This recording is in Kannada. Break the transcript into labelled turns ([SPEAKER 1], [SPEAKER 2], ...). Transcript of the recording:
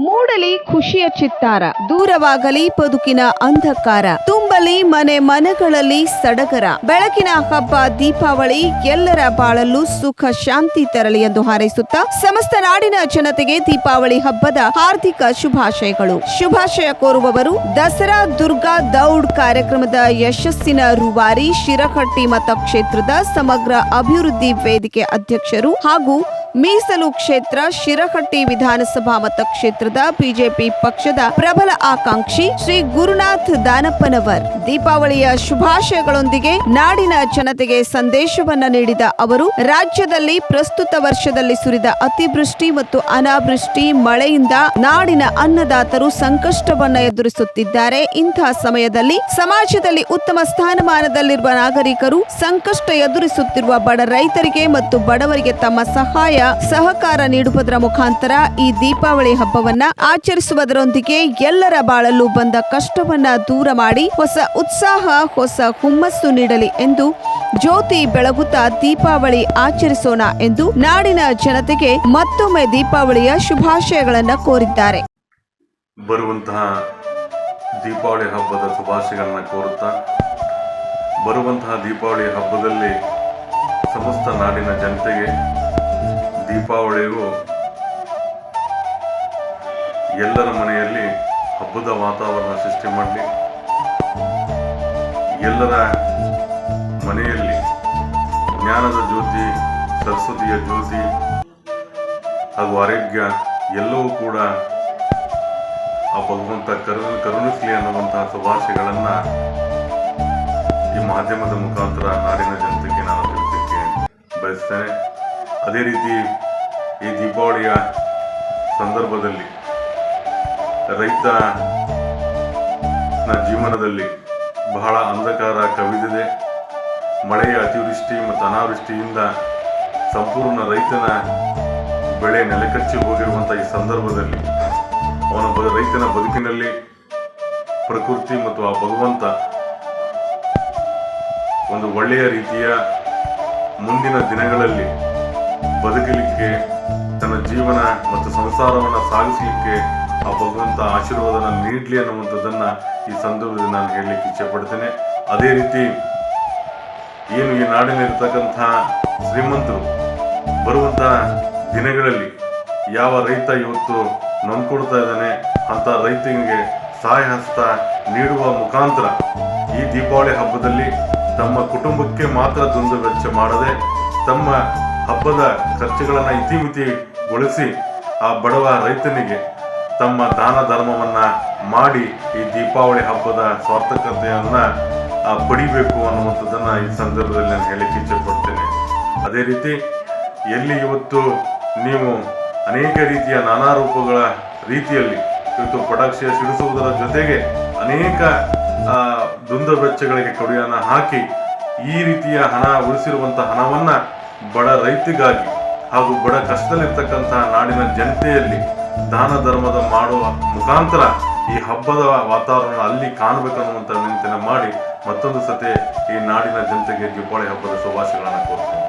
[SPEAKER 1] ಮೂಡಲಿ ಖುಷಿಯ ಚಿತ್ತಾರ, ದೂರವಾಗಲಿ ಬದುಕಿನ ಅಂಧಕಾರ, ತುಂಬಲಿ ಮನೆ ಮನೆಗಳಲ್ಲಿ ಸಡಗರ. ಬೆಳಕಿನ ಹಬ್ಬ ದೀಪಾವಳಿ ಎಲ್ಲರ ಬಾಳಲ್ಲೂ ಸುಖ ಶಾಂತಿ ತರಲಿ ಎಂದು ಹಾರೈಸುತ್ತಾ ಸಮಸ್ತ ನಾಡಿನ ಜನತೆಗೆ ದೀಪಾವಳಿ ಹಬ್ಬದ ಹಾರ್ದಿಕ ಶುಭಾಶಯಗಳು. ಶುಭಾಶಯ ಕೋರುವವರು ದಸರಾ ದುರ್ಗಾ ದೌಡ್ ಕಾರ್ಯಕ್ರಮದ ಯಶಸ್ಸಿನ ರೂವಾರಿ, ಶಿರಹಟ್ಟಿ ಮತಕ್ಷೇತ್ರದ ಸಮಗ್ರ ಅಭಿವೃದ್ಧಿ ವೇದಿಕೆ ಅಧ್ಯಕ್ಷರು ಹಾಗೂ ಮೀಸಲು ಕ್ಷೇತ್ರ ಶಿರಹಟ್ಟಿ ವಿಧಾನಸಭಾ ಮತಕ್ಷೇತ್ರದ ಬಿಜೆಪಿ ಪಕ್ಷದ ಪ್ರಬಲ ಆಕಾಂಕ್ಷಿ ಶ್ರೀ ಗುರುನಾಥ್ ದಾನಪ್ಪನವರ್. ದೀಪಾವಳಿಯ ಶುಭಾಶಯಗಳೊಂದಿಗೆ ನಾಡಿನ ಜನತೆಗೆ ಸಂದೇಶವನ್ನ ನೀಡಿದ ಅವರು, ರಾಜ್ಯದಲ್ಲಿ ಪ್ರಸ್ತುತ ವರ್ಷದಲ್ಲಿ ಸುರಿದ ಅತಿವೃಷ್ಟಿ ಮತ್ತು ಅನಾವೃಷ್ಟಿ ಮಳೆಯಿಂದ ನಾಡಿನ ಅನ್ನದಾತರು ಸಂಕಷ್ಟವನ್ನ ಎದುರಿಸುತ್ತಿದ್ದಾರೆ. ಇಂತಹ ಸಮಯದಲ್ಲಿ ಸಮಾಜದಲ್ಲಿ ಉತ್ತಮ ಸ್ಥಾನಮಾನದಲ್ಲಿರುವ ನಾಗರಿಕರು ಸಂಕಷ್ಟ ಎದುರಿಸುತ್ತಿರುವ ಬಡ ರೈತರಿಗೆ ಮತ್ತು ಬಡವರಿಗೆ ತಮ್ಮ ಸಹಕಾರ ನೀಡುವುದರ ಮುಖಾಂತರ ಈ ದೀಪಾವಳಿ ಹಬ್ಬವನ್ನ ಆಚರಿಸುವುದರೊಂದಿಗೆ ಎಲ್ಲರ ಬಾಳಲ್ಲೂ ಬಂದ ಕಷ್ಟವನ್ನ ದೂರ ಮಾಡಿ ಹೊಸ ಉತ್ಸಾಹ, ಹೊಸ ಹುಮ್ಮಸ್ಸು ನೀಡಲಿ ಎಂದು ಜ್ಯೋತಿ ಬೆಳಗುತ್ತಾ ದೀಪಾವಳಿ ಆಚರಿಸೋಣ ಎಂದು ನಾಡಿನ ಜನತೆಗೆ ಮತ್ತೊಮ್ಮೆ ದೀಪಾವಳಿಯ ಶುಭಾಶಯಗಳನ್ನು ಕೋರಿದ್ದಾರೆ.
[SPEAKER 2] ಬರುವಂತಹ ದೀಪಾವಳಿ ಹಬ್ಬದ ಶುಭಾಶಯಗಳನ್ನು ಕೋರುತ್ತಾ, ಬರುವಂತಹ ದೀಪಾವಳಿ ಹಬ್ಬದಲ್ಲಿ ಸಮಸ್ತ ನಾಡಿನ ಜನತೆಗೆ ದೀಪಾವಳಿಯು ಎಲ್ಲರ ಮನೆಯಲ್ಲಿ ಹಬ್ಬದ ವಾತಾವರಣ ಸೃಷ್ಟಿ ಮಾಡಲಿ, ಎಲ್ಲರ ಮನೆಯಲ್ಲಿ ಜ್ಞಾನದ ಜ್ಯೋತಿ, ಸರಸ್ವತಿಯ ಜ್ಯೋತಿ ಹಾಗೂ ಆರೋಗ್ಯ ಎಲ್ಲವೂ ಕೂಡ ಆ ಭಗವಂತ ಕರುಣಿಸಲಿ ಅನ್ನುವಂತಹ ಶುಭಾಶಯಗಳನ್ನು ಈ ಮಾಧ್ಯಮದ ಮುಖಾಂತರ ನಾಡಿನ ಜನತೆಗೆ ನಾನು ತಿಳಿಸಲಿಕ್ಕೆ ಬಯಸ್ತೇನೆ. ಅದೇ ರೀತಿ ಈ ದೀಪಾವಳಿಯ ಸಂದರ್ಭದಲ್ಲಿ ರೈತನ ಜೀವನದಲ್ಲಿ ಬಹಳ ಅಂಧಕಾರ ಕವಿದಿದೆ. ಮಳೆಯ ಅತಿವೃಷ್ಟಿ ಮತ್ತು ಅನಾವೃಷ್ಟಿಯಿಂದ ಸಂಪೂರ್ಣ ರೈತನ ಬೆಳೆ ನೆಲಕಚ್ಚಿ ಹೋಗಿರುವಂಥ ಈ ಸಂದರ್ಭದಲ್ಲಿ ರೈತನ ಬದುಕಿನಲ್ಲಿ ಪ್ರಕೃತಿ ಮತ್ತು ಆ ಭಗವಂತ ಒಂದು ಒಳ್ಳೆಯ ರೀತಿಯ ಮುಂದಿನ ದಿನಗಳಲ್ಲಿ ಬದುಕಲಿಕ್ಕೆ, ತನ್ನ ಜೀವನ ಮತ್ತು ಸಂಸಾರವನ್ನು ಸಾಗಿಸಲಿಕ್ಕೆ ಆ ಭಗವಂತ ಆಶೀರ್ವಾದನ ನೀಡಲಿ ಅನ್ನುವಂಥದ್ದನ್ನು ಈ ಸಂದರ್ಭದಲ್ಲಿ ನಾನು ಹೇಳಲಿಕ್ಕೆ ಇಚ್ಛೆ ಪಡ್ತೇನೆ. ಅದೇ ರೀತಿ ಏನು ಈ ನಾಡಿನಲ್ಲಿರ್ತಕ್ಕಂಥ ಶ್ರೀಮಂತರು ಬರುವಂತಹ ದಿನಗಳಲ್ಲಿ ಯಾವ ರೈತ ಇವತ್ತು ನೊಂದ್ಕೊಡ್ತಾ ಇದ್ದಾನೆ ಅಂತ ರೈತನಿಗೆ ಸಹಾಯ ಹಸ್ತ ನೀಡುವ ಮುಖಾಂತರ ಈ ದೀಪಾವಳಿ ಹಬ್ಬದಲ್ಲಿ ತಮ್ಮ ಕುಟುಂಬಕ್ಕೆ ಮಾತ್ರ ದುಂದು ವೆಚ್ಚ ಮಾಡದೆ ತಮ್ಮ ಹಬ್ಬದ ಖರ್ಚುಗಳನ್ನು ಇತಿಮಿತಿಗೊಳಿಸಿ ಆ ಬಡವ ರೈತನಿಗೆ ತಮ್ಮ ದಾನ ಧರ್ಮವನ್ನು ಮಾಡಿ ಈ ದೀಪಾವಳಿ ಹಬ್ಬದ ಸಾರ್ಥಕತೆಯನ್ನು ಪಡಿಬೇಕು ಅನ್ನುವಂಥದ್ದನ್ನು ಈ ಸಂದರ್ಭದಲ್ಲಿ ನಾನು ಹೇಳಲಿಕ್ಕೆ ಇಚ್ಛೆ ಪಡ್ತೇನೆ. ಅದೇ ರೀತಿ ಎಲ್ಲಿ ಇವತ್ತು ನೀವು ಅನೇಕ ರೀತಿಯ ನಾನಾ ರೂಪಗಳ ರೀತಿಯಲ್ಲಿ ಇವತ್ತು ಪಟಾಕ್ಷಿ ಸಿಡಿಸುವುದರ ಜೊತೆಗೆ ಅನೇಕ ದುಂದು ವೆಚ್ಚಗಳಿಗೆ ಕೊಡುಗೆಯನ್ನು ಹಾಕಿ ಈ ರೀತಿಯ ಹಣ ಉಳಿಸಿರುವಂಥ ಹಣವನ್ನು ಬಡ ರೈತಿಗಾಗಿ ಹಾಗೂ ಬಡ ಕಷ್ಟದಲ್ಲಿರ್ತಕ್ಕಂತಹ ನಾಡಿನ ಜನತೆಯಲ್ಲಿ ದಾನ ಧರ್ಮದ ಮಾಡುವ ಮುಖಾಂತರ ಈ ಹಬ್ಬದ ವಾತಾವರಣ ಅಲ್ಲಿ ಕಾಣಬೇಕನ್ನುವಂಥ ವಿನಂತಿನ ಮಾಡಿ ಮತ್ತೊಂದು ಸತಿ ಈ ನಾಡಿನ ಜನತೆಗೆ ದೀಪಾವಳಿ ಹಬ್ಬದ ಶುಭಾಶಯಗಳನ್ನು ಕೋರ್ತೇನೆ.